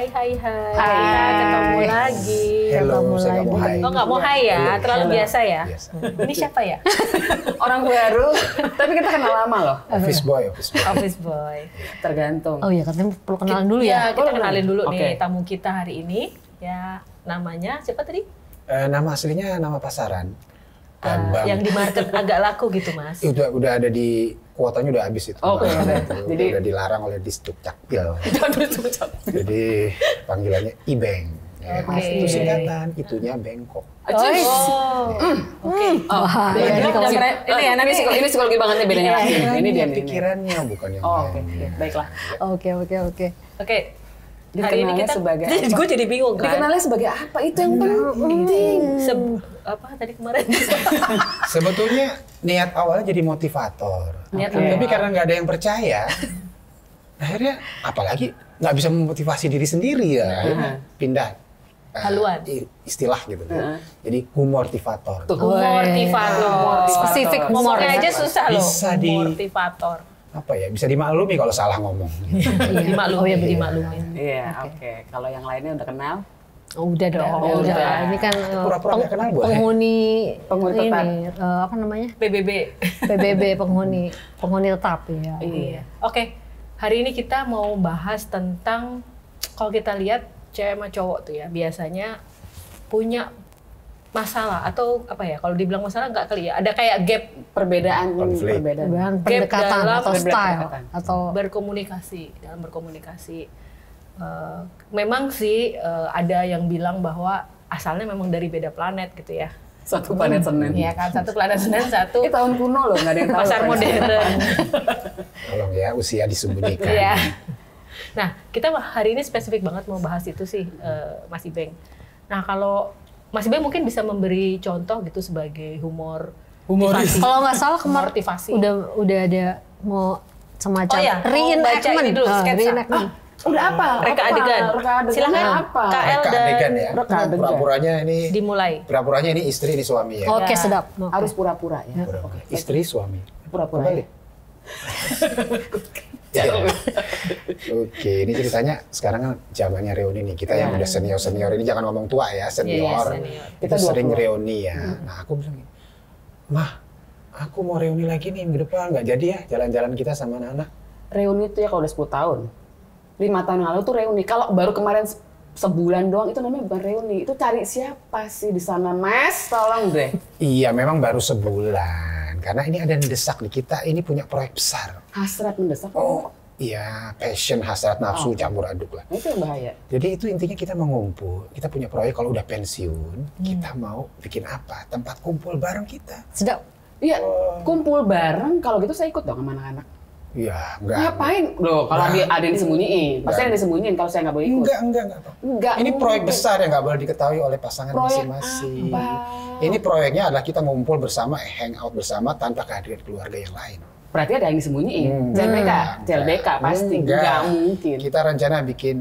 Hai. Hai. Ketemu lagi. Hello, saya nggak mau hai. Oh nggak mau hai ya? Terlalu biasa ya? Biasa. Ini siapa ya? Orang baru, tapi kita kenal lama loh. Office boy. Office boy. Tergantung. Oh iya, katanya perlu kenalan dulu ya. Kita kenalin dulu Oke. nih tamu kita hari ini. Ya, namanya siapa tadi? Nama aslinya nama pasaran. Bambang. Yang di market agak laku gitu, Mas. Udah ada di kuotanya udah habis itu. Oke, Bambang udah. itu. Jadi- Udah dilarang oleh Disduk Cakpil. Jangan dicocok. Jadi panggilannya Ibeng. Ya, Oke. itu singkatan, itunya Bengkok. Oh, oke. Wah, Iya, ini kalau ini ya, nanti ini psikologi banget nih bedanya lagi. Ini dia nih. Pikirannya bukan yang Oh, lain. oke. Baiklah. Oke. Oke. Hari ini Dikenalnya kita sebagai gue jadi bingung kan. Dikenalnya sebagai apa? Itu yang penting. Apa tadi kemarin? Sebetulnya niat awalnya jadi motivator. Niat Oke. Tapi karena nggak ada yang percaya, akhirnya apalagi nggak bisa memotivasi diri sendiri ya. Akhirnya pindah Haluan. istilah gitu. Jadi humortivator. Tuh. Humortivator. Spesifik humor Ngomongnya ya. aja susah loh. Bisa di- Humortivator. Apa ya? Bisa dimaklumi kalau salah ngomong. Dimaklumi. Oh ya, Dimaklumin. dimaklumin. Iya, oke. Kalau yang lainnya udah kenal? Oh, udah dong. Oh, udah. Ini kan Pura-pura nggak kenal, boleh? penghuni Penghuni tetap. ini apa namanya? PBB. PBB penghuni tetap ya. Iya. Oke. Hari ini kita mau bahas tentang kalau kita lihat cewek sama cowok tuh ya biasanya punya masalah atau apa ya kalau dibilang masalah nggak kali ya ada kayak gap Perbedaan. Konflik. Bahan pendekatan dalam atau style pendekatan. atau dalam berkomunikasi. Memang sih ada yang bilang bahwa asalnya memang dari beda planet gitu ya. Satu planet Senin. Iya kan, satu planet Senin, satu Ini tahun kuno loh, nggak ada yang tahu. pasar modern. Tolong ya, usia disembunyikan. Iya. Nah, kita hari ini spesifik banget mau bahas itu sih, Mas Ibeng. Nah, kalau Mas Ibeng mungkin bisa memberi contoh gitu sebagai humoris. kalau nggak salah kemarin Motivasi. udah ada mau semacam Oh ya, mau baca reenactment. ini dulu, sketsa. Reenactment. Udah apa? Reka adegan. Silakan. Apa? KL Reka dan adegan ya. Reka adegan. Pura-puranya ini, dimulai. pura-puranya ini istri, ini suami ya. Oke, Ya. sedap. Oke. Harus pura-pura ya. Pura-pura. Istri, suami. Pura-pura. Kembali. Ya. Oke, ini ceritanya sekarang kan zamannya reuni nih. Kita yang udah senior-senior ini jangan ngomong tua ya, senior. senior. Kita Kita sering 20. reuni ya. Nah, aku bilang, "Mah, aku mau reuni lagi nih minggu depan, nggak jadi ya jalan-jalan kita sama anak-anak." Reuni itu ya kalau udah 10 tahun. 5 tahun yang lalu tuh reuni. Kalau baru kemarin sebulan doang itu namanya bukan reuni. Itu cari siapa sih di sana, Mas? Tolong deh. Iya, memang baru sebulan. Karena ini ada yang mendesak nih, kita ini punya proyek besar. Hasrat mendesak. Oh, iya, passion, hasrat, nafsu, campur aduk lah. Nah, itu yang bahaya. Jadi itu intinya kita mau ngumpul, kita punya proyek kalau udah pensiun, kita mau bikin apa? Tempat kumpul bareng kita. Sedap. Iya, kumpul bareng. Kalau gitu saya ikut dong sama anak-anak. Iya, enggak. Ngapain? Loh, kalau ada yang disembunyiin. Pasti ada yang disembunyiin kalau saya nggak boleh ikut. Enggak. Enggak Ini proyek mungkin. besar yang nggak boleh diketahui oleh pasangan Proyek masing-masing. apa? Ini proyeknya adalah kita ngumpul bersama, hangout bersama tanpa kehadiran keluarga yang lain. Berarti ada yang disembunyiin. CLBK pasti. Enggak. Nggak mungkin. Kita rencana bikin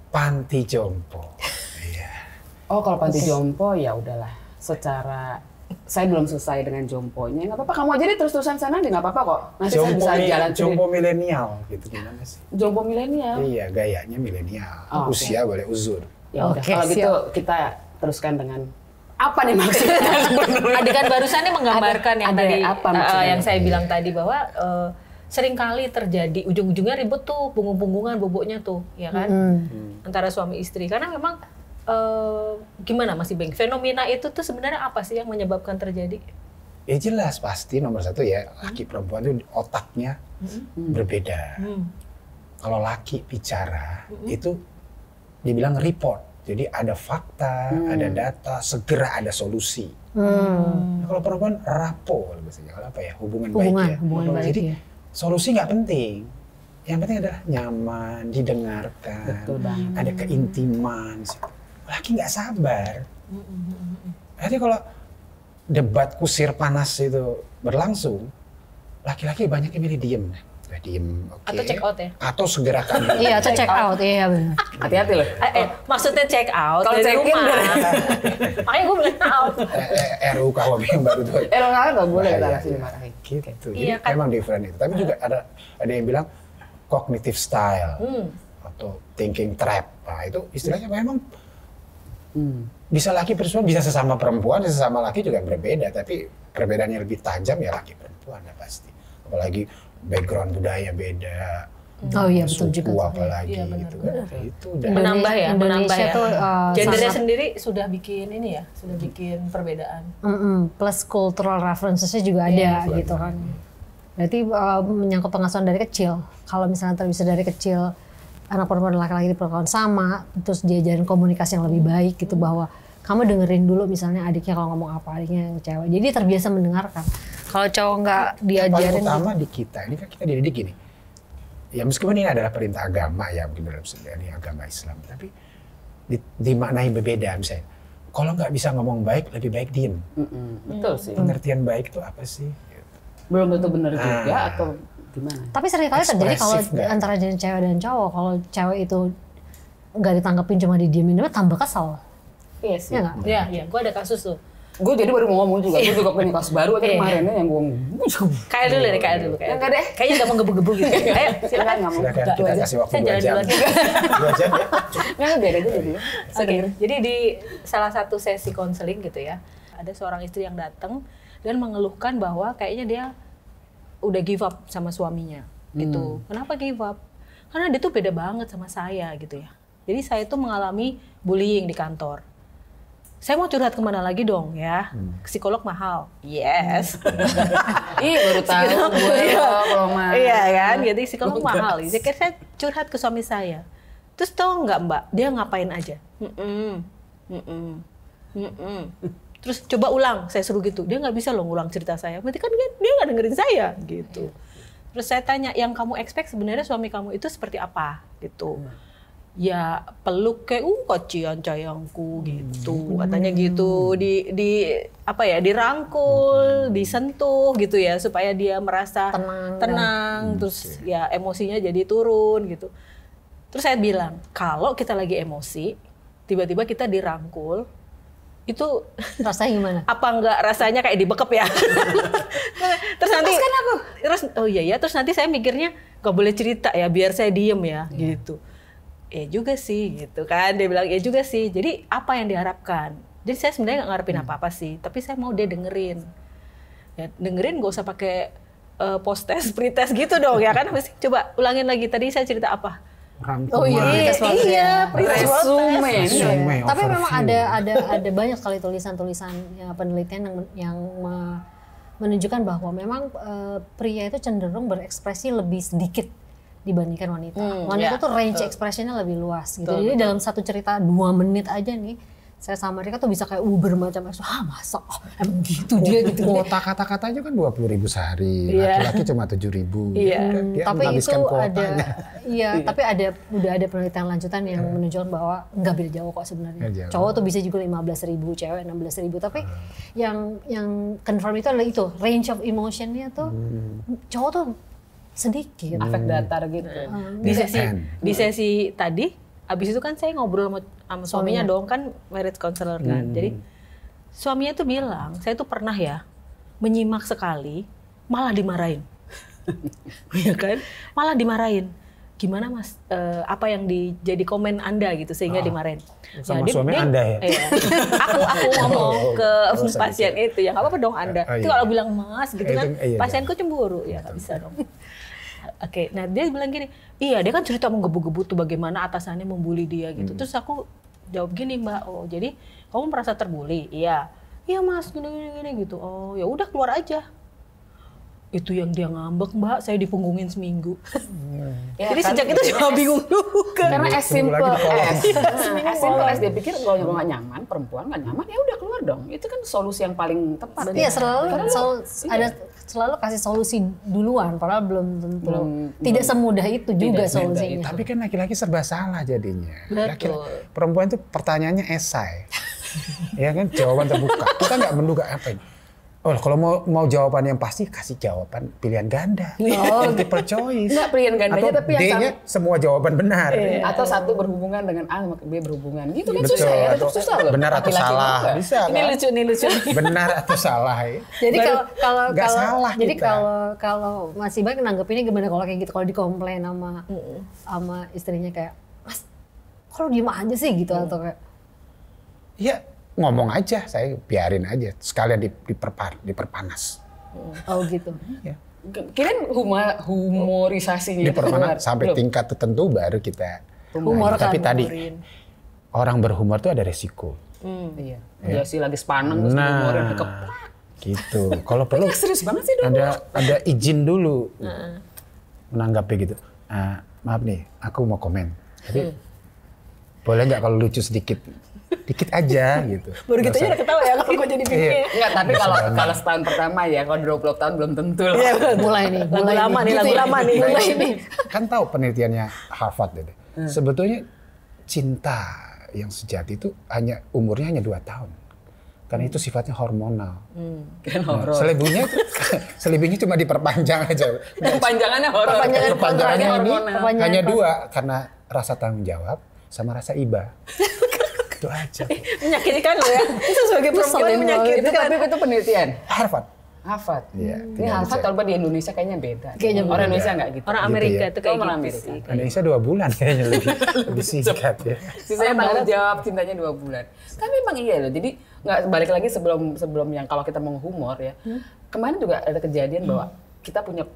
panti jompo. Iya. Oh, kalau panti jompo ya udahlah. Secara saya belum selesai dengan jomponya. Nggak apa-apa, kamu aja deh terus-terusan sana deh, nggak apa-apa kok. Nanti saya bisa jalan jompo sendiri. milenial gitu gimana sih? Jompo milenial. Iya, gayanya milenial. Oh, Usia boleh uzur. Ya udah, Oke, kalau gitu siap. kita teruskan dengan apa nih maksudnya? Adegan barusan ini menggambarkan yang Ada tadi apa maksudnya? yang saya bilang tadi bahwa seringkali terjadi ujung-ujungnya ribut tuh punggung-punggungan boboknya tuh, ya kan? Antara suami istri. Karena memang gimana Mas Ibeng? Fenomena itu tuh sebenarnya apa sih yang menyebabkan terjadi? Ya jelas pasti nomor satu ya laki perempuan itu otaknya berbeda. Kalau laki bicara itu dibilang report. Jadi ada fakta, ada data, segera ada solusi. Nah, kalau perempuan rapo biasanya kalau apa ya hubungan baik ya. Hubungan baik, Jadi ya. solusi nggak penting. Yang penting adalah nyaman, didengarkan, Betul banget. ada keintiman. Laki nggak sabar. Jadi kalau debat kusir panas itu berlangsung, laki-laki banyak yang milih diem. Udah diem, oke. Atau check out ya? Atau segera kabur. Iya, atau check out. Iya, benar. Hati-hati loh. Maksudnya check out Kalau dari check in rumah. Makanya gue bilang out. RUU KUHP yang baru tuh. Kalau nggak boleh kita Bahaya, kasih ya. dimarahin. Gitu. Iya, Jadi kan? memang different itu. Tapi juga ada yang bilang cognitive style. atau thinking trap. Nah itu istilahnya memang bisa laki perempuan, bisa sesama perempuan, sesama laki juga berbeda. Tapi perbedaannya lebih tajam ya laki perempuan ya pasti. Apalagi background budaya beda. Oh iya betul suku juga. apalagi Iya, benar, gitu kan. Itu udah Menambah ya, menambah Indonesia ya. tuh Gendernya sangat- sendiri sudah bikin ini ya, sudah bikin perbedaan. plus cultural references-nya juga ada gitu kan. Berarti menyangkut pengasuhan dari kecil. Kalau misalnya terbiasa dari kecil anak perempuan dan laki-laki diperlakukan sama, terus diajarin komunikasi yang lebih baik gitu bahwa kamu dengerin dulu misalnya adiknya kalau ngomong apa, adiknya yang cewek. Jadi terbiasa mendengarkan. Kalau cowok nggak yang paling diajarin utama di kita ini kan kita dididik gini. Ya meskipun ini adalah perintah agama ya mungkin dalam ini agama Islam, tapi dimaknai berbeda misalnya. Kalau nggak bisa ngomong baik, lebih baik diem. Betul sih. Pengertian baik itu apa sih? Belum tentu benar juga atau gimana? Tapi seringkali terjadi kalau Ekspresif nggak? antara jenis cewek dan cowok, kalau cewek itu nggak ditanggepin cuma didiemin, tambah kesal. Iya sih. Ya nggak? Iya, iya, gue ada kasus tuh. Gue jadi baru mau ngomong juga, gue juga punya kasus baru aja Iya. kemarin yang gue Kayak dulu deh, kayak dulu. Enggak deh. Kayaknya gak mau gebu-gebu gitu. Ayo, silakan. nggak mau. Silakan Enggak, kita aja. kasih waktu Saya 2 jalan jam. duluan juga. 2 jam ya. Nggak, biar aja dulu. Oke, jadi di salah satu sesi konseling gitu ya, ada seorang istri yang datang dan mengeluhkan bahwa kayaknya dia udah give up sama suaminya gitu. Kenapa give up? Karena dia tuh beda banget sama saya gitu ya. Jadi saya tuh mengalami bullying di kantor. Saya mau curhat kemana lagi dong ya? Psikolog mahal. Yes. Ih, baru tahu gue kalau mah. Iya kan, jadi psikolog mahal. Jadi saya curhat ke suami saya. Terus tau nggak Mbak, dia ngapain aja? Terus coba ulang, saya suruh gitu. Dia nggak bisa loh ngulang cerita saya. Berarti kan dia nggak dengerin saya gitu. Terus saya tanya, yang kamu expect sebenarnya suami kamu itu seperti apa gitu? Ya peluk kayak kocian sayangku gitu, katanya gitu, di apa ya, dirangkul, disentuh gitu ya supaya dia merasa tenang, terus ya emosinya jadi turun gitu. Terus saya bilang, kalau kita lagi emosi, tiba-tiba kita dirangkul, itu Rasanya gimana? apa enggak rasanya kayak dibekep ya? Terus nanti terus oh iya ya, terus nanti saya mikirnya gak boleh cerita ya biar saya diem ya gitu. Juga sih gitu kan, dia bilang ya juga sih. Jadi apa yang diharapkan? Jadi saya sebenarnya nggak ngarepin apa-apa sih, tapi saya mau dia dengerin. Ya, dengerin gak usah pakai post test, pre-test gitu dong ya kan? Mesti coba ulangin lagi, tadi saya cerita apa? Oh iya, Iya, pre-test. Resume. Tapi memang ada banyak sekali tulisan-tulisan penelitian yang menunjukkan bahwa memang pria itu cenderung berekspresi lebih sedikit dibandingkan wanita. Wanita ya, tuh range betul. ekspresinya lebih luas gitu. Betul, Jadi dalam satu cerita 2 menit aja nih, saya sama mereka tuh bisa kayak bermacam ekspresi. Masa? Emang gitu dia gitu. Kuota kata-katanya kan 20.000 sehari, Iya. laki-laki cuma 7.000. Iya. Dia Tapi itu menghabiskan ada, kuotanya. iya. Tapi udah ada penelitian lanjutan yang menunjukkan bahwa nggak beda jauh kok sebenarnya. Nggak jauh. Cowok tuh bisa juga 15.000, cewek 16.000. Tapi yang confirm itu adalah itu range of emotionnya tuh cowok tuh sedikit. Efek datar gitu. Di sesi tadi, abis itu kan saya ngobrol sama suaminya dong, kan marriage counselor kan. Jadi suaminya tuh bilang, saya tuh pernah ya menyimak sekali, malah dimarahin. Ya kan? Malah dimarahin. Gimana Mas, apa yang jadi komen Anda gitu sehingga dimarahin? Sama suami Anda ya? Iya. Aku ngomong ke usah pasien itu, ya nggak apa-apa dong Anda. Oh, Itu iya. kalau bilang Mas gitu kan, Itu, iya, pasienku cemburu, ya nggak bisa dong. Oke, nah dia bilang gini, iya dia kan cerita menggebu-gebu tuh bagaimana atasannya membuli dia gitu. Terus aku jawab gini Mbak, oh jadi kamu merasa terbuli? Iya, iya Mas, gini gitu. Oh ya udah keluar aja. Itu yang dia ngambek Mbak, saya dipunggungin seminggu. Ya, Jadi kan sejak itu cuma bingung juga. Karena as simple Seminggu lagi as dia pikir kalau nggak nyaman, perempuan nggak nyaman, ya udah keluar dong. Itu kan solusi yang paling tepat. Iya, selalu kasih solusi duluan, padahal belum tentu tidak semudah itu juga solusinya. Tapi kan laki-laki serba salah jadinya. Betul. Perempuan itu pertanyaannya esai. Ya kan, jawaban terbuka. Kita nggak menduga apa ini. Oh, kalau mau jawaban yang pasti, kasih jawaban pilihan ganda. Multiple choice. Nggak pilihan gandanya, atau tapi yang D-nya semua jawaban benar. Atau satu berhubungan dengan A sama B berhubungan. Gitu kan Betul, susah ya, atau tetap susah loh. benar atau Laki-laki salah. juga. Bisa Ini kan? lucu, ini lucu. Benar atau salah ya. Jadi Nggak salah jadi kita. kalau masih baik nanggepinnya gimana kalau kayak gitu, kalau dikomplain sama istrinya kayak kok lu diem aja sih gitu atau kayak Ya ngomong aja, saya biarin aja. Sekalian diperpanas. oh gitu. Ya. Kirain humorisasinya Diperpanas sampai Belum. tingkat tertentu baru kita Humor Tapi kan, tadi orang berhumor tuh ada resiko. Iya. Dia sih lagi sepaneng terus humorin keplak. Gitu. Kalau perlu Serius banget sih dong. ada izin dulu menanggapi gitu. Maaf nih, aku mau komen. Tapi boleh nggak kalau lucu sedikit? Dikit aja gitu. Baru gitu aja udah ketawa ya kalau gue jadi Iya. pikir. Enggak, tapi kalau setahun pertama ya, kalau 20 tahun belum tentu lah. Iya, Mulai nih, lagu mulai lama nih, nih, gitu lagu ya. lama nih. Mulai nih. Kan tahu penelitiannya Harvard itu. Sebetulnya cinta yang sejati itu umurnya hanya 2 tahun. Karena itu sifatnya hormonal. Kan Nah, horor. selebihnya cuma diperpanjang aja. Panjangannya horor. Perpanjangannya ini hormonal. hanya 2 karena rasa tanggung jawab sama rasa iba. Itu aja. Menyakitkan lo ya. Itu sebagai perempuan yang menyakitkan. Tapi itu penelitian. Harvard. Harvard. Iya, Ini tidak Harvard bisa. kalau di Indonesia kayaknya beda. Kayaknya Orang beda. Indonesia nggak gitu. Orang Gitu Amerika ya. itu kayak Orang gitu Amerika. sih. Indonesia 2 bulan kayaknya lebih singkat ya. Sisanya baru jawab cintanya 2 bulan. Tapi emang iya loh. Jadi nggak balik lagi sebelum yang kalau kita mau humor ya. Kemarin juga ada kejadian bahwa kita punya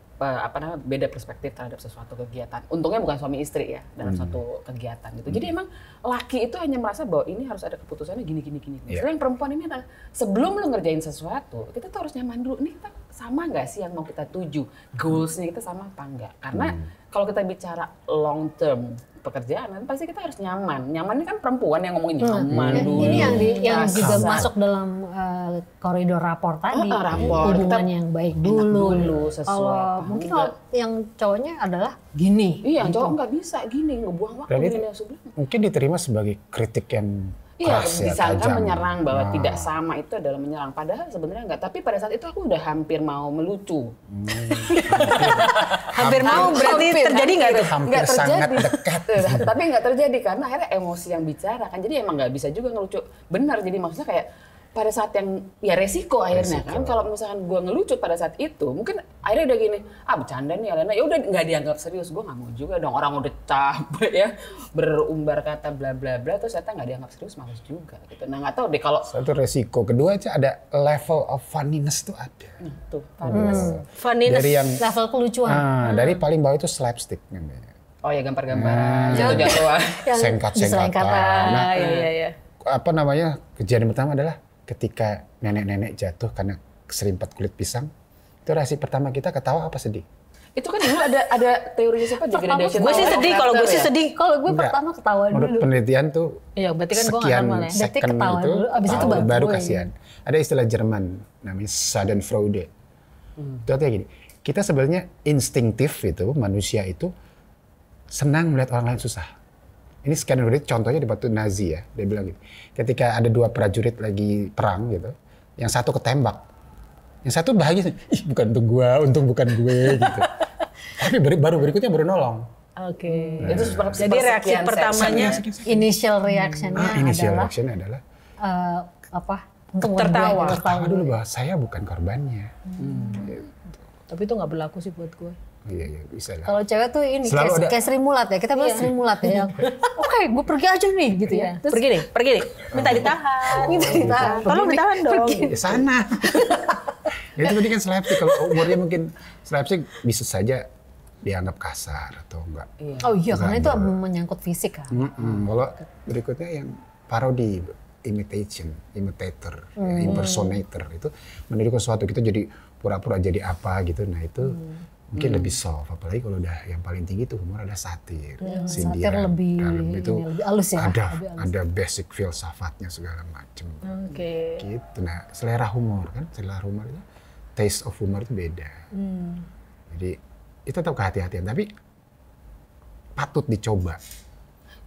beda perspektif terhadap sesuatu kegiatan. Untungnya bukan suami istri ya dalam suatu kegiatan gitu. Jadi emang laki itu hanya merasa bahwa ini harus ada keputusannya gini. Iya. Sedangkan perempuan ini adalah sebelum lu ngerjain sesuatu, kita tuh harus nyaman dulu. Nih kita sama nggak sih yang mau kita tuju? Goalsnya kita sama apa enggak? Karena kalau kita bicara long term pekerjaan, pasti kita harus nyaman. Nyaman ini kan perempuan yang ngomongin nyaman dulu. Ini yang juga kasar. masuk dalam koridor rapor tadi. Rapor. Hubungan Kita yang baik enak dulu. dulu, sesuai Kalau apa mungkin enggak. kalau yang cowoknya adalah gini. Iya, cowok nggak bisa gini, ngebuang waktu Dan itu gini sebelah. mungkin diterima sebagai kritik yang Iya, keras ya, disangka tajam. menyerang bahwa Nah, tidak sama itu adalah menyerang. Padahal sebenarnya enggak. Tapi pada saat itu aku udah hampir mau melucu. Hampir mau berarti terjadi nggak tuh? hampir Nggak sangat terjadi. dekat. Tapi nggak terjadi karena akhirnya emosi yang bicara kan. Jadi emang nggak bisa juga ngelucu. Benar, jadi maksudnya kayak pada saat yang ya resiko akhirnya kan. Kalau misalkan gue ngelucu pada saat itu, mungkin akhirnya udah gini, bercanda nih Alena, ya udah nggak dianggap serius. Gue nggak mau juga dong, orang udah capek ya berumbar kata bla bla bla, terus ternyata nggak dianggap serius, males juga gitu. Nah nggak tahu deh kalau Satu resiko. Kedua aja ada level of funniness tuh ada. tuh panas. Funniness. Dari yang Level kelucuan. dari paling bawah itu slapstick namanya. Oh ya gambar-gambar, jatuh-jatuhan. Sengkat-sengkatan. Nah, Iya. apa namanya? Kejadian pertama adalah ketika nenek-nenek jatuh karena keserempet kulit pisang. Itu reaksi pertama kita ketawa apa sedih? Itu kan dulu ada teori siapa degradation. Gue sih sedih, kalau gue sih sedih. Kalau gue Enggak. pertama ketawa Menurut dulu. penelitian tuh Iya, berarti kan gue nggak sekian normal ya. Berarti second ketawa itu, dulu, abis itu baru gue. kasihan. Ada istilah Jerman namanya Schadenfreude. Itu artinya gini, kita sebenarnya instingtif itu, manusia itu senang melihat orang lain susah. Ini Schadenfreude contohnya di waktu Nazi ya, dia bilang gitu. Ketika ada 2 prajurit lagi perang gitu, yang satu ketembak, yang satu bahagia, ih bukan untuk gua, untung bukan gue gitu. Tapi baru berikutnya baru nolong. Oke. Itu seperti Jadi reaksi pertamanya Initial reaction-nya Initial adalah reaction adalah untuk tertawa. ketawa dulu bahwa saya bukan korbannya. Tapi itu nggak berlaku sih buat gue. Iya, bisa lah. Kalau cewek tuh ini Selalu ada- kayak Sri Mulat ya. Kita bilang Sri Mulat ya. Oke, gue pergi aja nih gitu ya. Terus Pergi nih. Minta ditahan. minta ditahan. Tolong ditahan dong. Di sana. Itu tadi kan slapstick. Kalau umurnya mungkin slapstick bisa saja dianggap kasar atau enggak. Oh iya, karena itu menyangkut fisik kan. Kalau berikutnya yang parodi, imitator, ya, impersonator itu menirukan sesuatu, kita jadi pura-pura jadi apa gitu. Nah itu mungkin lebih soft. Apalagi kalau udah yang paling tinggi itu humor ada satir, Satir lebih itu lebih halus ya. ada basic filsafatnya segala macam. Oke. Gitu. Nah, selera humor kan, selera humor itu, taste of humor itu beda. Jadi itu tetap kehati-hatian, tapi patut dicoba.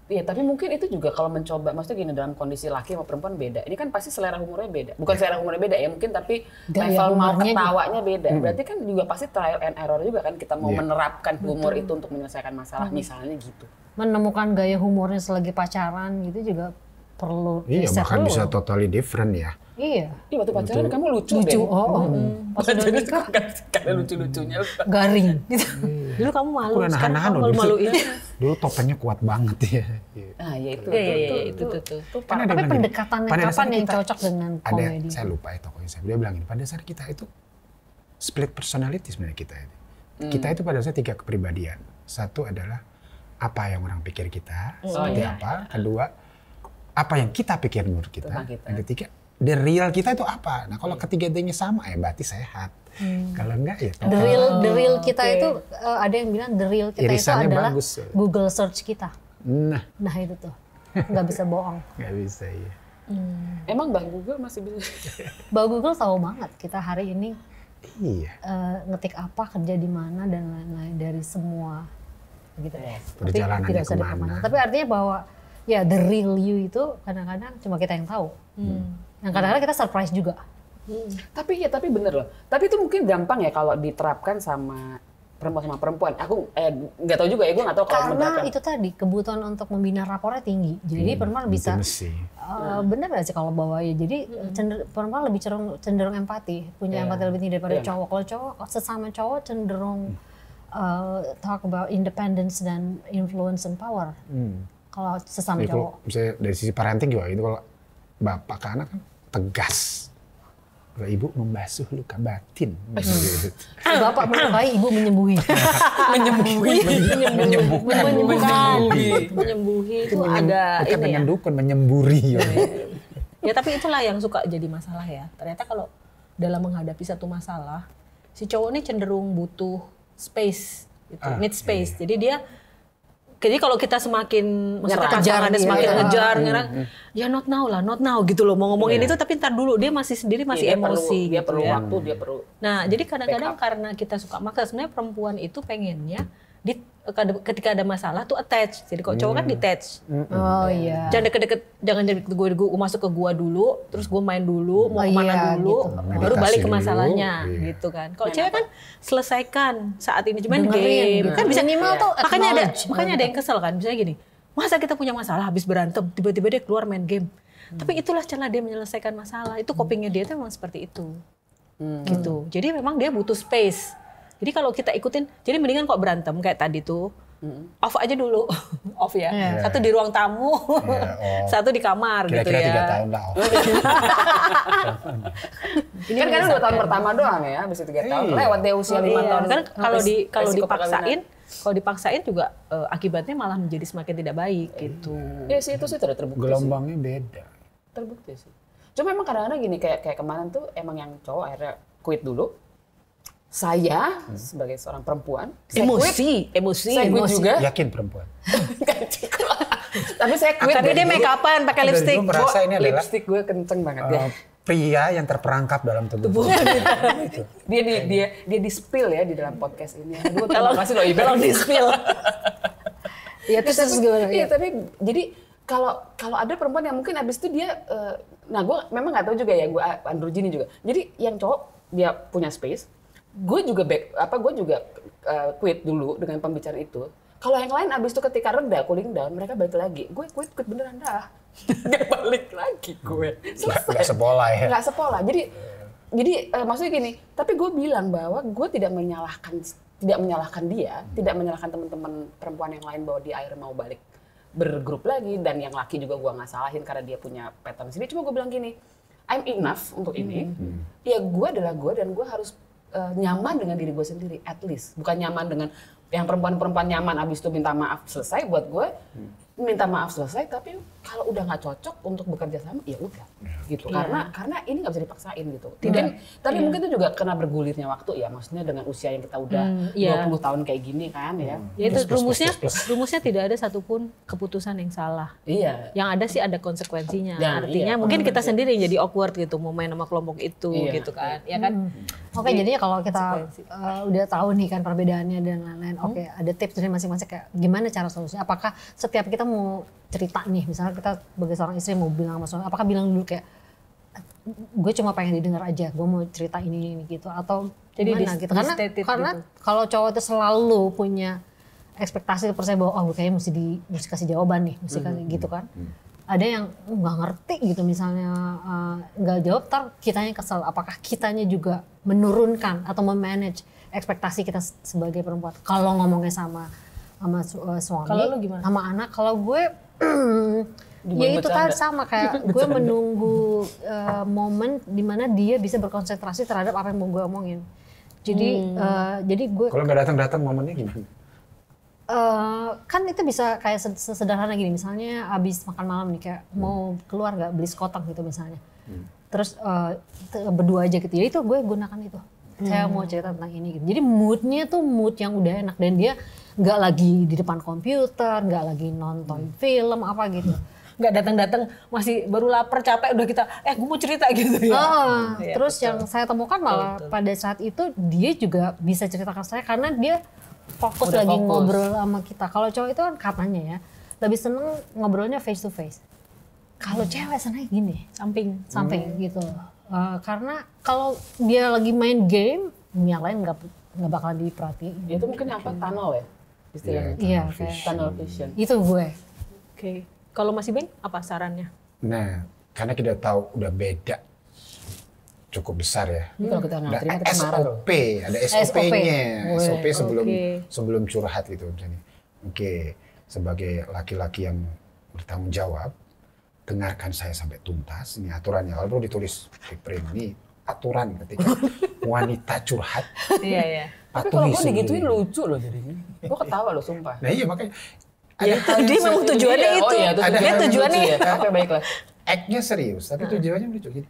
Iya, tapi mungkin itu juga kalau mencoba, maksudnya gini, dalam kondisi laki sama perempuan beda. Ini kan pasti selera humornya beda. Bukan selera humornya beda ya, mungkin tapi Gaya level mau humornya ketawanya beda. Berarti kan juga pasti trial and error juga kan, kita mau menerapkan humor itu untuk menyelesaikan masalah, misalnya gitu. Menemukan gaya humornya selagi pacaran gitu juga perlu Iya, riset bahkan dulu. bisa totally different ya. Iya. Iya waktu pacaran kamu lucu deh. Pas udah nikah Karena lucu-lucunya. garing. Gitu. Dulu kamu malu, Udah sekarang nahan-nahan kamu loh. malu-maluin. Dulu topengnya kuat banget ya. Ah ya itu. Iya, itu tuh. Kan ada Tapi yang bilang gini, pendekatannya pada kapan dasarnya yang kita- cocok dengan komedi? Saya lupa ya tokohnya, dia bilang gini, pada dasar kita itu split personality sebenarnya kita ini. Kita itu pada dasar 3 kepribadian. Satu adalah apa yang orang pikir kita, seperti apa. Kedua, apa yang kita pikir menurut kita. Tentang kita. Yang ketiga, the real kita itu apa. Nah kalau ketiga-tiganya sama ya berarti sehat. Kalau enggak ya The real kita itu ada yang bilang the real kita itu Irisannya adalah bagus. Google search kita. Nah Itu tuh nggak bisa bohong. nggak bisa ya. Emang Bang Google masih bisa. Mbak Google tahu banget kita hari ini Iya. ngetik apa, kerja di mana dan lain-lain dari semua gitu ya. Perjalanannya Tidak usah kemana. dikemana. Tapi artinya bahwa ya the real you itu kadang-kadang cuma kita yang tahu. Yang kadang-kadang kita surprise juga. Tapi bener loh. Tapi itu mungkin gampang ya kalau diterapkan sama perempuan. Aku nggak tahu juga ya, gue nggak tahu kalau Karena menerapkan. itu tadi kebutuhan untuk membina rapornya tinggi. Jadi perempuan bisa Intimacy. bener gak sih kalau bawa ya. Jadi perempuan lebih cenderung empati, punya empati lebih tinggi daripada cowok. Kalau cowok sesama cowok cenderung talk about independence dan influence and power. Kalau sesama Jadi kalau cowok. misalnya dari sisi parenting juga itu kalau bapak ke anak kan tegas. Kalau ibu membasuh luka batin. Gitu. Bapak menyukai, ibu menyembuhi. Menyembuhi itu ada Bukan ini ya. dengan dukun, menyemburi. Ya tapi itulah yang suka jadi masalah ya. Ternyata kalau dalam menghadapi satu masalah, si cowok ini cenderung butuh space, gitu, need space. Jadi kalau kita semakin maksudnya pasangannya semakin ngejar, nyerang, ya not now gitu loh. Mau ngomongin itu tapi ntar dulu dia masih sendiri masih emosi. Dia gitu perlu ya. waktu, dia perlu. Nah, jadi kadang-kadang karena kita suka maksa, sebenarnya perempuan itu pengennya ketika ada masalah tuh attach. Jadi kalau cowok kan detach. Oh iya. Jangan deket-deket, jangan jadi gue masuk ke gua dulu, terus gue main dulu, mau kemana dulu, gitu. baru balik ke Meditasi masalahnya, dulu, iya. gitu kan. Kalau cewek kan selesaikan saat ini cuman Dengerin, game, gitu. kan bisa Minimal tuh makanya ada yang kesel kan, misalnya gini, masa kita punya masalah habis berantem, tiba-tiba dia keluar main game. Tapi itulah cara dia menyelesaikan masalah, itu copingnya dia tuh memang seperti itu, gitu. Jadi memang dia butuh space. Jadi kalau kita ikutin, jadi mendingan kok berantem kayak tadi tuh, off aja dulu, off ya. Satu di ruang tamu, satu di kamar gitu Kira-kira 3 ya. tahun lah. Ini kan karena 2 tahun pertama doang ya, habis itu 3 tahun. Lewat deh usia 5 tahun. Kan kalau Resiko perkawinan. dipaksain juga akibatnya malah menjadi semakin tidak baik gitu. Ya sih, itu sih terbukti sih. Gelombangnya beda. Terbukti sih. Cuma emang kadang-kadang gini, kayak kemarin tuh emang yang cowok akhirnya quit dulu. Saya sebagai seorang perempuan, saya quit juga. Yakin perempuan. Tapi saya quit. Tapi dia make upan pakai Dari lipstick. dulu merasa ini adalah Lipstick gue kenceng banget ya. pria yang terperangkap dalam tubuh. Dia di spill ya di dalam podcast ini. Aduh, terima kasih loh Ibu. Tolong di spill. Ya terus gimana? Iya, tapi jadi kalau ada perempuan yang mungkin abis itu dia, nah gue memang nggak tahu juga ya, gue androgini juga. Jadi yang cowok dia punya space, gue juga quit dulu dengan pembicaraan itu. Kalau yang lain abis itu ketika reda, cooling down, mereka balik lagi. Gue quit beneran dah. Gak balik lagi gue. Selesai. Nggak sepola ya. Nggak sepola. Jadi maksudnya gini, tapi gue bilang bahwa gue tidak menyalahkan dia, tidak menyalahkan teman-teman perempuan yang lain bahwa dia akhirnya mau balik bergrup lagi, dan yang laki juga gue nggak salahin karena dia punya pattern sini. Cuma gue bilang gini, I'm enough untuk ini. Ya gue adalah gue dan gue harus nyaman dengan diri gue sendiri, at least. Bukan nyaman dengan yang perempuan-perempuan nyaman abis itu minta maaf selesai. Buat gue minta maaf selesai, tapi kalau udah nggak cocok untuk bekerja sama, ya udah gitu. Karena ini nggak bisa dipaksain gitu. Tapi mungkin itu juga karena bergulirnya waktu ya, maksudnya dengan usia yang kita udah 20 tahun kayak gini kan ya. Ya itu rumusnya tidak ada satupun keputusan yang salah. Iya. Yang ada sih ada konsekuensinya. Dan, artinya mungkin kita sendiri yang jadi awkward gitu, mau main sama kelompok itu gitu kan. Ya kan? Oke, jadinya kalau kita udah tahu nih kan perbedaannya dan lain-lain, oke, ada tips dari masing-masing kayak gimana cara solusinya? Apakah setiap kita mau cerita nih, misalnya kita sebagai seorang istri mau bilang sama suami, apakah bilang dulu kayak gue cuma pengen didengar aja, gue mau cerita ini gitu, atau jadi gimana gitu? Karena kalau cowok itu selalu punya ekspektasi percaya bahwa oh kayaknya mesti kasih jawaban nih, mesti gitu kan. ada yang nggak ngerti gitu misalnya nggak jawab, tar kitanya kesel. Apakah kitanya juga menurunkan atau memanage ekspektasi kita sebagai perempuan kalau ngomongnya sama suami, Kalau lu gimana? sama anak? Kalau gue ya itu tadi sama kayak gue menunggu momen dimana dia bisa berkonsentrasi terhadap apa yang mau gue omongin. Jadi gue Kalau nggak datang momennya gimana? kan itu bisa kayak sederhana gini, misalnya abis makan malam nih kayak mau keluar nggak beli sekoteng gitu misalnya, terus berdua aja gitu, ya itu gue gunakan itu, saya mau cerita tentang ini gitu. Jadi moodnya tuh mood yang udah enak dan dia nggak lagi di depan komputer, nggak lagi nonton film apa gitu. Nggak datang-datang masih baru lapar capek udah kita gue mau cerita gitu ya. Iya, Terus betul. yang saya temukan malah pada saat itu dia juga bisa ceritakan saya karena dia fokus Udah lagi fokus. ngobrol sama kita. Kalau cowok itu kan katanya ya lebih seneng ngobrolnya face to face. Kalau cewek seneng gini, samping gitu. Karena kalau dia lagi main game, yang lain nggak bakal diperhatiin. Itu mungkin apa tunnel ya istilahnya. Iya, tunnel kayak Tunnel vision. itu gue. Oke. Kalau masih Beng, apa sarannya? Nah, karena kita tahu udah beda cukup besar ya. Ini kalau kita nggak Ada terima kita marah loh. SOP, ada SOP-nya. Weh, SOP sebelum oke. sebelum curhat gitu misalnya. Oke, sebagai laki-laki yang bertanggung jawab, dengarkan saya sampai tuntas. Ini aturannya. Kalau perlu ditulis di print. Ini aturan ketika wanita curhat. Iya, iya. Tapi kalau Patuhi gue seluruh digituin ini. lucu loh jadinya. Gue ketawa loh sumpah. Nah iya makanya. Ya, hal yang dia memang serius. tujuannya Iya, itu. oh iya, itu Ada tujuannya hal yang tujuannya lucu ya. Oke, baiklah. Act-nya serius, tapi tujuannya lucu. Jadi,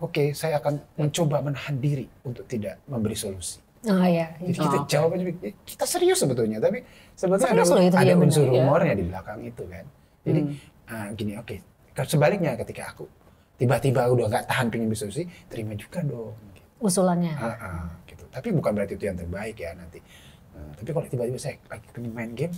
oke, saya akan mencoba menahan diri untuk tidak memberi solusi. Oh iya. Jadi kita jawabannya, kita serius sebetulnya, tapi sebetulnya Serius loh itu, ada iya benar. unsur Iya. humornya di belakang itu kan. Jadi gini, oke. Sebaliknya ketika aku tiba-tiba udah gak tahan pengen bersolusi, terima juga dong. Gitu. Usulannya. Gitu. Tapi bukan berarti itu yang terbaik ya nanti. Tapi kalau tiba-tiba saya lagi pengen main game,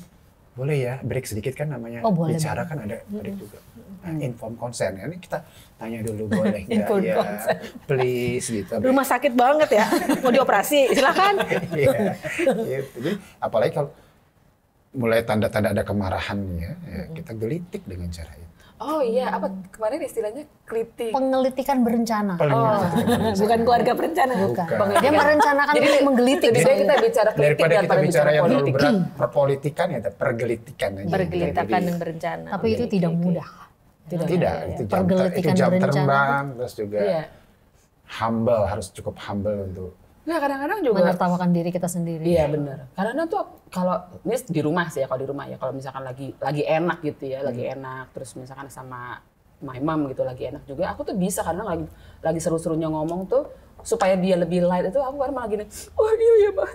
boleh ya break sedikit kan namanya Oh, boleh, bicara kan ada break juga. Nah, inform consent ya. Ini kita tanya dulu boleh nggak Inform ya, consent. please gitu. Rumah sakit banget ya. Mau dioperasi, silakan. Iya, gitu. Jadi apalagi kalau mulai tanda-tanda ada kemarahan ya, kita gelitik dengan cara itu. Oh iya, apa kemarin istilahnya kritik. Pengelitikan berencana. Bukan keluarga berencana. Bukan. Bukan. Dia merencanakan untuk menggelitik. Jadi kita bicara kritik Daripada kita daripada bicara yang terlalu politik. berat, perpolitikan ya, pergelitikan aja. Bergelitakan Jadi, dan berencana. Tapi itu tidak mudah. Tidak, itu jam, Pergelitikan itu jam berencana terbang, terus juga Iya. humble, harus cukup humble untuk Nah kadang-kadang juga. Menertawakan diri kita sendiri. Iya benar. Karena tuh kalau ini di rumah sih ya, kalau di rumah ya, kalau misalkan lagi enak gitu ya, lagi enak, terus misalkan sama my mom gitu lagi enak juga, aku tuh bisa kadang lagi seru-serunya ngomong tuh supaya dia lebih light itu aku kadang malah gini, oh iya ya Mbak,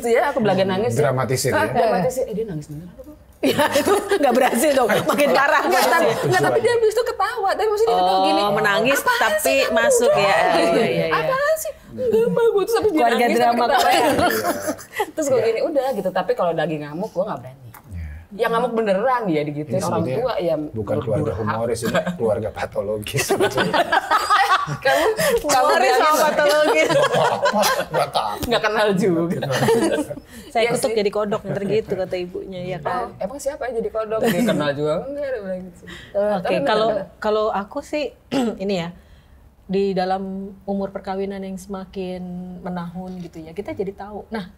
gitu ya, aku belaga nangis. dramatisir ya. Dramatisir, dia nangis beneran tuh. Ya itu nggak berhasil dong, makin parah. Nggak, tapi dia habis itu ketawa, tapi maksudnya dia ketawa gini. Menangis "Apaan tapi sih kamu masuk coba?" ya. Gitu. Iya, iya. Apaan sih? Enggak mau gue tuh, habis dia Keluarga nangis drama tapi ketawa. kalian. Terus gue gini, udah gitu, tapi kalau lagi ngamuk gue nggak berani. Yang ngamuk beneran dia digituin Ini orang sebetulnya tua ya. bukan keluarga humoris, ini keluarga patologis. Kamu Humoris sama patologis. Nggak tahu. nggak kenal juga. Saya Iya kutuk sih. jadi kodok yang tergitu kata ibunya ya kan. Emang siapa yang jadi kodok? Dia kenal juga enggak ada bilang gitu. Oke, kalau aku sih ini ya, di dalam umur perkawinan yang semakin menahun gitu ya, kita jadi tahu. Nah,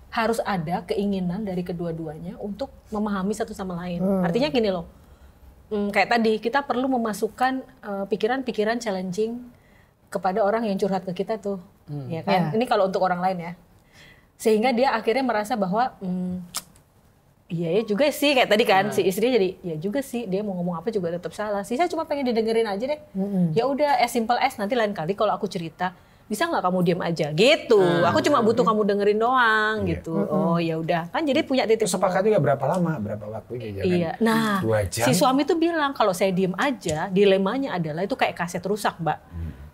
harus ada keinginan dari kedua-duanya untuk memahami satu sama lain. Artinya gini loh, kayak tadi kita perlu memasukkan pikiran-pikiran challenging kepada orang yang curhat ke kita tuh, ya kan? Ya. Ini kalau untuk orang lain ya, sehingga dia akhirnya merasa bahwa iya ya juga sih, kayak tadi kan si istri jadi ya juga sih, dia mau ngomong apa juga tetap salah sih, saya cuma pengen didengerin aja deh. Ya udah, as simple as nanti lain kali kalau aku cerita, bisa nggak kamu diam aja gitu, aku cuma butuh kamu dengerin doang gitu. Oh ya udah, kan jadi punya titik Terus sepakat juga berapa lama, berapa waktu ya, jangan Iya, nah 2 jam. si suami tuh bilang kalau saya diem aja, dilemanya adalah itu kayak kaset rusak, Mbak.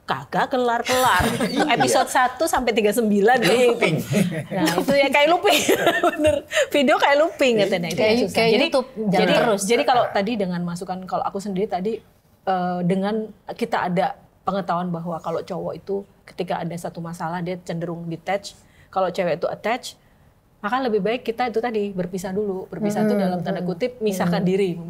Kagak kelar-kelar. Itu episode 1 sampai 39 nih. Looping. Nah, itu ya kayak looping. Bener. Video kayak looping katanya. Itu Kayak- yang susah. kayak Jadi YouTube, jalan terus. Jadi kalau tadi dengan masukan, kalau aku sendiri tadi dengan kita ada pengetahuan bahwa kalau cowok itu ketika ada satu masalah dia cenderung detach, kalau cewek itu attach, Maka lebih baik kita itu tadi berpisah dulu. Berpisah itu dalam tanda kutip memisahkan diri.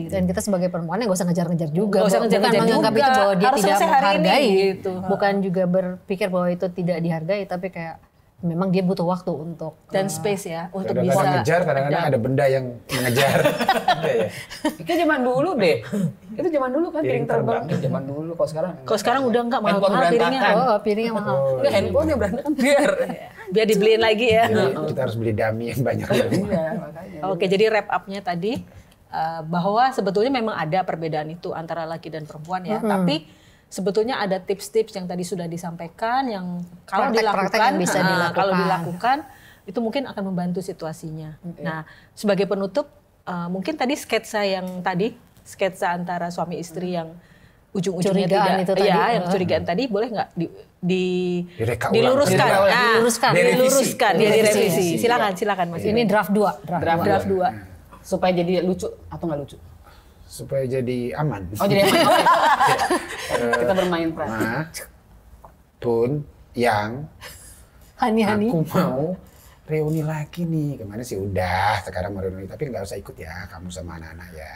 Dan kita sebagai perempuan nggak usah ngejar-ngejar juga. Nggak usah ngejar-ngejar bukan menganggap juga. itu bahwa dia Harus tidak selesai hari ini, menghargai. gitu. Bukan juga berpikir bahwa itu tidak dihargai, tapi kayak memang dia butuh waktu untuk dan space ya untuk Kadang-kadang bisa ngejar, kadang-kadang ada benda yang mengejar. Ada ya. Itu zaman dulu deh. Itu zaman dulu kan piring terbang. terbang. Zaman dulu, kalau sekarang. Kalau sekarang udah enggak Handphone mahal-mahal piringnya. berantakan. piringnya mahal. Enggak, handphone berantakan biar. Biar dibeliin lagi ya. Jadi kita harus beli dummy yang banyak di rumah. Iya, makanya. Oke, jadi wrap up-nya tadi bahwa sebetulnya memang ada perbedaan itu antara laki dan perempuan ya. Tapi sebetulnya ada tips-tips yang tadi sudah disampaikan yang kalau Praktek-praktek dilakukan, yang bisa dilakukan. kalau dilakukan itu mungkin akan membantu situasinya. Nah, sebagai penutup mungkin tadi sketsa antara suami istri yang ujung-ujungnya Curigaan tidak itu tadi. yang curigaan tadi boleh nggak Direka ulang. diluruskan? Direka Nah, Diluruskan. diluruskan, ya, Direvisi. direvisi. Silakan Mas. Ini draft 2. draft 2. Supaya jadi lucu atau nggak lucu? Supaya jadi aman. Oh, jadi emang. Kita bermain peran. Nah, pun yang Hani-hani. aku mau reuni lagi nih. Kemarin sih udah, sekarang mau reuni. Tapi nggak usah ikut ya, kamu sama anak-anak ya.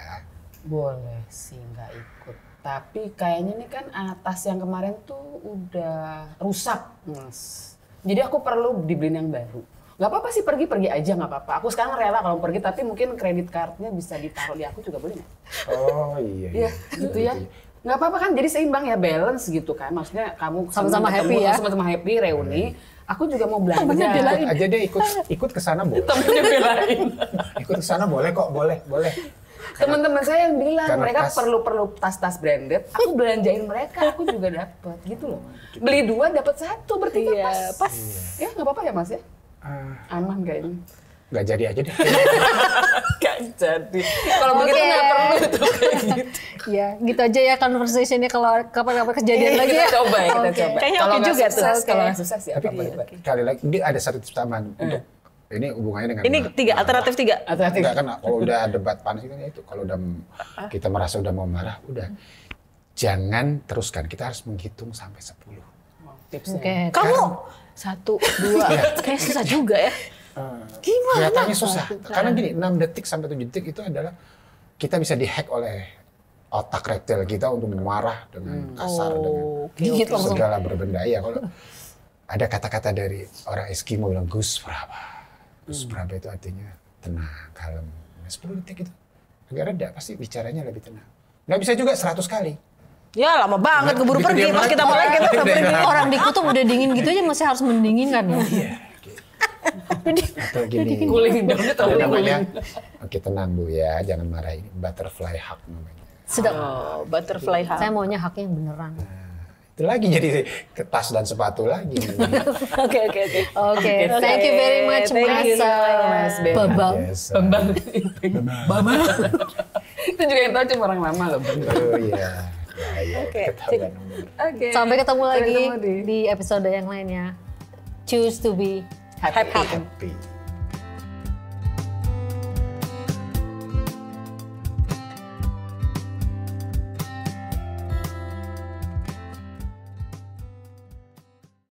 Boleh sih nggak ikut. Tapi kayaknya nih kan atas yang kemarin tuh udah rusak, Mas. Jadi aku perlu dibeliin yang baru. Nggak apa-apa sih, pergi aja nggak apa-apa. Aku sekarang rela kalau pergi, tapi mungkin kredit cardnya bisa ditaruh di aku juga boleh nggak? Oh iya. Iya, gitu ya. Nggak apa-apa kan, jadi seimbang ya, balance gitu kan. Maksudnya kamu Sama-sama ketemu, happy ya. Sama-sama happy, reuni. Aku juga mau belanja. Ikut aja deh, ikut ke sana boleh. Temennya belain. Ikut ke sana boleh kok, boleh. Teman-teman saya yang bilang Karena mereka tas- perlu tas-tas branded, aku belanjain mereka, aku juga dapat gitu loh. Beli 2 dapat 1 berarti kan Iya, pas. pas. Ya nggak apa-apa ya Mas ya, Ah, aman kayaknya. nggak jadi aja deh. Gak jadi. Kalau begitu nggak perlu tuh kayak gitu. Ya, gitu aja ya conversationnya kalau kapan-kapan kejadian lagi ya. Kita coba ya, kita Oke. coba. Kayaknya Kalau oke nggak juga tuh. sukses, Oke. kalau nggak sukses ya Tapi apa-apa. kali lagi, ini ada satu tips tambahan untuk ini hubungannya dengan Ini 3 alternatif 3. Hati-hati. Enggak kan kalau udah debat panas itu ya itu kalau udah kita merasa udah mau marah udah jangan teruskan, kita harus menghitung sampai 10. Tipsnya. Oke. Kamu 1, 2, kayak susah juga ya. Gimana? Kelihatannya susah. Karena gini, 6 detik sampai 7 detik itu adalah kita bisa dihack oleh otak reptil kita untuk marah dengan kasar dengan segala berbenda. Ya kalau ada kata-kata dari orang Eskimo bilang Gus Praba. Gus Praba itu artinya tenang, kalem. 10 detik itu agak reda, pasti bicaranya lebih tenang. Nggak bisa juga 100 kali. Ya lama banget keburu Begitu pergi dia pas mulai, kita mulai kita udah pergi. Orang di kutub udah dingin gitu aja masih harus mendinginkan ya. Iya. Atau gini. Cooling down-nya Ada terlalu namanya, cooling. oke tenang Bu ya, jangan marah ini butterfly hug namanya. Sedap. Oh, butterfly hug. Saya maunya haknya yang beneran. Itu lagi jadi tas dan sepatu lagi. Oke. Oke, thank you very much Thank you Mas Mas Ben. Babang. Yes. Bama. Itu juga yang tahu cuma orang lama loh. Oh iya. Ya, Oke. ketahuan umur. Oke. Sampai ketemu lagi ketemu di episode yang lainnya. Choose to be happy. Happy.